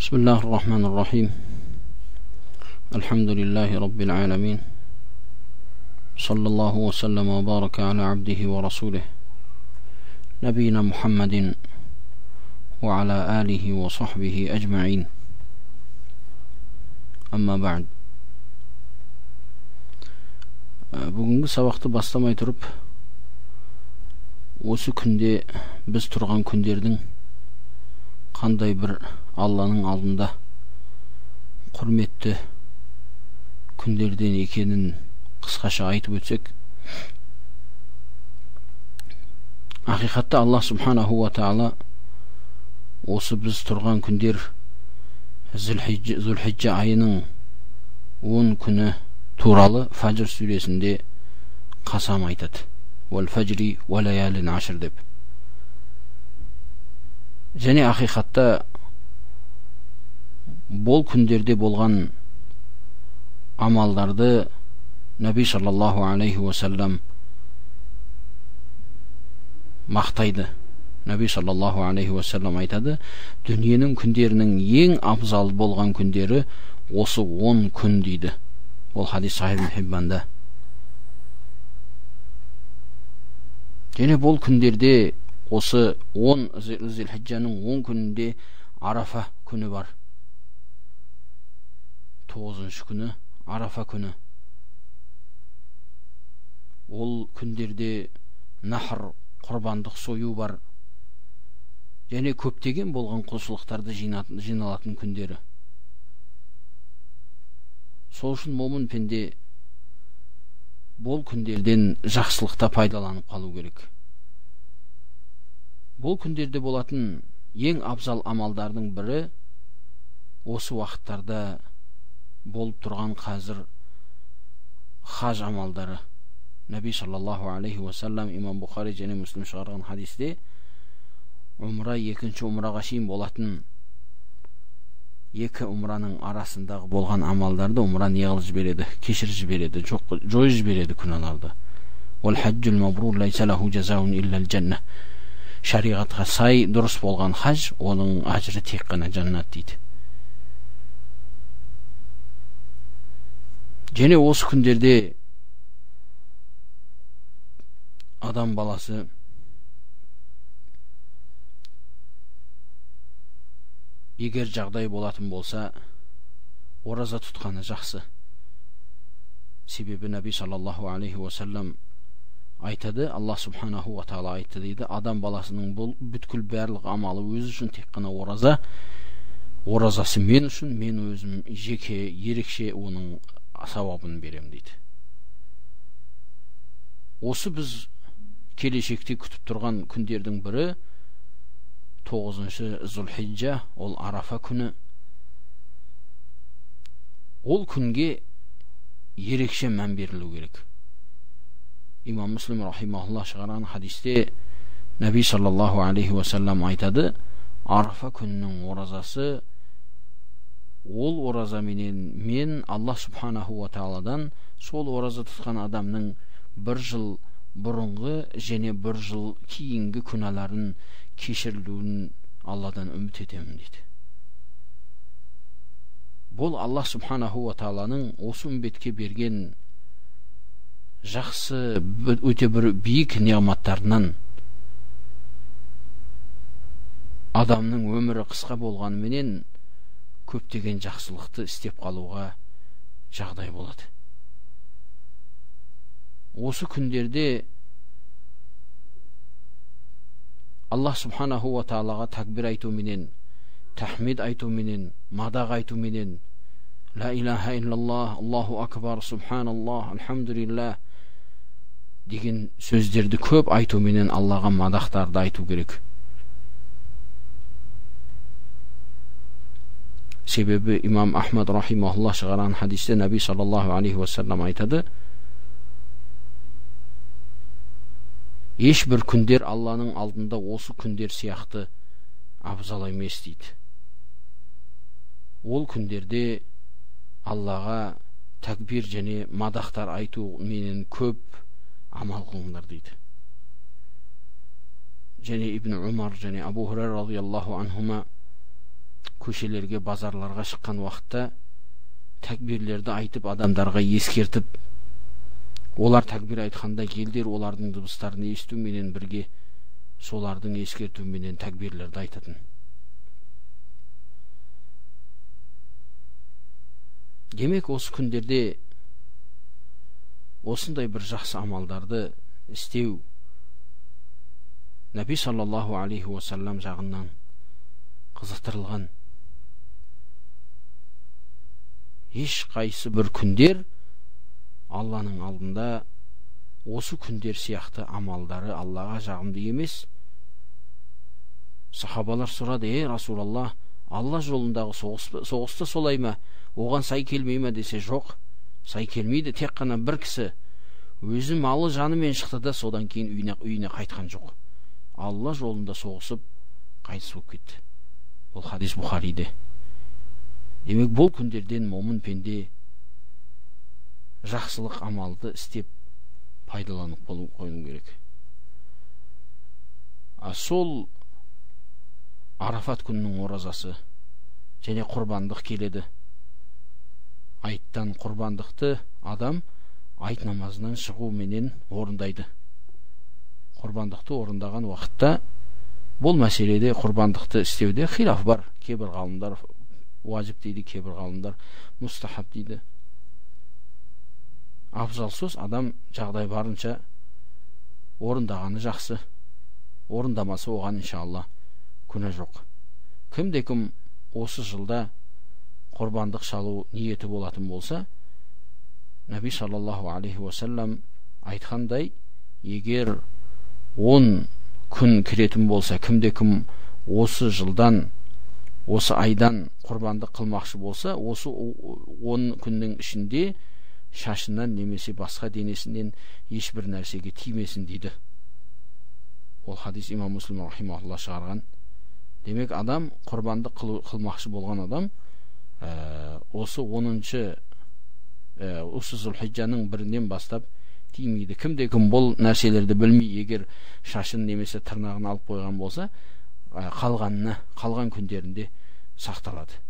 بسم الله الرحمن الرحيم الحمد لله رب العالمين صلى الله وسلم وبارك على عبده ورسوله نبينا محمد وعلى آله وصحبه أجمعين أما بعد Bugünkü sabaqты бастамай тұрып, осы күнде біз тұрған күндердің қандай бір Алланың алдында құрметті күндерден екенін қысқаша айтып өтсек, ақиқатта Алла субханаху ва таала осы біз тұрған күндер Зүлхиджа айының 10 күні туралы Фаджр сүресінде қасам айтады. Вал фаджри ва лаялин ашр деп. Және ақиқатта бұл күндерде болған амалдарды Наби саллаллаху алейхи ва саллам мақтайды. Наби саллаллаху алейхи ва саллам айтады, дүниенің күндерінің ең абзал болған күндері осы 10 күн дейді. Ол хадис Сахих Хиббанда. Және бұл күндерде осы 10 Зүлхиджаның 10 күнінде Арафа күні бар. 9-шы күні Арафа күні. Ол күндерде нахр, құрбандық сою бар. Және көптеген болған құлшылықтарды жиналатын күндері. Сол үшін момын пенде бұл күндерден жақсылықта пайдаланып қалу керек. Бұл күндерде болатын ең абзал амалдардың бірі осы уақыттарда болып тұрған қазір хаж амалдары. Наби саллаллаху алейхи ва саллам имам Бухари және Муслим шығарған хадисте умра екінші умраға шейін болатын екі умраның арасындағы болған амалдарды умра не қылып жібереді, кешіріп жібереді, жойып жібереді күнәларды. Уал хаджул мабрур лайса лаху жазаун иллал жанна. Шариғатқа сай дұрыс болған хаж, оның ажры тек қана жаннат дейді. Және осы күндерде адам баласы егер жағдай болатын болса, ораза тұтқаны жақсы. Себебі Наби саллаллаху алейхи ва саллам айтады, Алла субханаху ва таала айтты дейді, адам баласының бұл бүткіл барлық амалы өзі үшін тек қана ораза. Оразасы мен үшін, мен өзім жеке, ерекше оның сауабын берем дейді. Осы біз келешекте күтіп тұрған күндердің бірі 9-шы Зүлхиджа, ол Арафа күні. Ол күнге ерекше мән берілу керек. Имам Муслим рахимахуллах шығарған хадисте Наби саллаллаху алейхи ва саллам айтады, Арафа күнінің оразасы, ол оразаменен мен Алла субханаху ва тааладан сол ораза тұтқан адамның 1 жыл бұрынғы және 1 жыл кейінгі күнәларын кешірілуін Алладан үміт етемін дейді. Бұл Алла субханаху ва тааланың осы үмбетке берген жақсы, өте бір биік неғматтарынан. Адамның өмірі қысқа болғанменен көптеген жақсылықты істеп қалуға жағдай болады. Осы күндерде Алла субханаху ва таалаға такбир айту менен, тахмид айту менен, мадақ айту менен, ла илаха иллаллах, Аллаху акбар, субханаллах, алхамдулилlah деген сөздерді көп айту менен Аллаға мадақтарды айту керек. Себебі имам Ахмад рахимахуллах шығарған хадисте Наби саллаллаху алейхи ва саллам айтады, ешбір күндер Алланың алдында осы күндер сияқты абзал емес дейді. Ол күндерде Аллаға такбир және мадақтар айту менен көп амал қылыңдар дейді. Және Ибн Умар және Абу Хурайра радиаллаху анхума көшелерге, базарларға шыққан уақытта тәкбирлерді айтып, адамдарға ескертіп, олар тәкбир айтқанда елдер олардың дыбыстарын естуменен бірге солардың ескертуіменен тәкбирлерді айтатын. Демек, осы күндерде осындай бір жақсы амалдарды істеу Наби саллаллаху алейхи уассалам жағынан қызықтырылған. Еш қайсы бір күндер Алланың алдында осы күндер сияқты амалдары Аллаға жағымды емес. Сахабалар сұрады: Расулаллах, Алла жолындағы соғыста солай ма? Оған сай келмей ме десе, жоқ, сай келмейді. Тек қана бір кісі өзі малы жанымен шықты да содан кейін үйіне қайтқан жоқ. Алла жолында соғысып қайтыс болып кетті. Ол хадис Бухариде. Демек, бұл күндерден момын пенде жақсылық амалды істеп пайдаланып қойу керек. Сол Арафат күнінің оразасы және құрбандық келеді. Айттан құрбандықты адам айт намазынан шығуменен орындайды. Құрбандықты орындаған уақытта бұл мәселеде, құрбандықты істеуде хилаф бар. Кейбір ғалымдар уажиб дейді, кейбір ғалымдар мустахаб дейді. Абзал сөз, адам жағдай барынша орындағаны жақсы. Орындамасы оған иншалла күнә жоқ. Кімде-кім осы жылда құрбандық шалу ниеті болатын болса, Наби саллаллаху алейхи уассалам айтқандай, егер 10 күн кіретін болса, кімде-кім осы жылдан, осы айдан құрбандық қылмақшы болса, осы 10 күннің ішінде шашынан немесе басқа денесінен ешбір нәрсеге тимесін дейді. Ол хадис имам Муслим рахимахулла шығарған. Демек, адам құрбандық қылмақшы болған адам осы 10-шы осы Зулхиджаның бірінен бастап тимейді. Кімде-кім бұл нәрселерді білмей, егер шашын немесе тырнағын алып қойған болса, қалған күндерінде сақталады.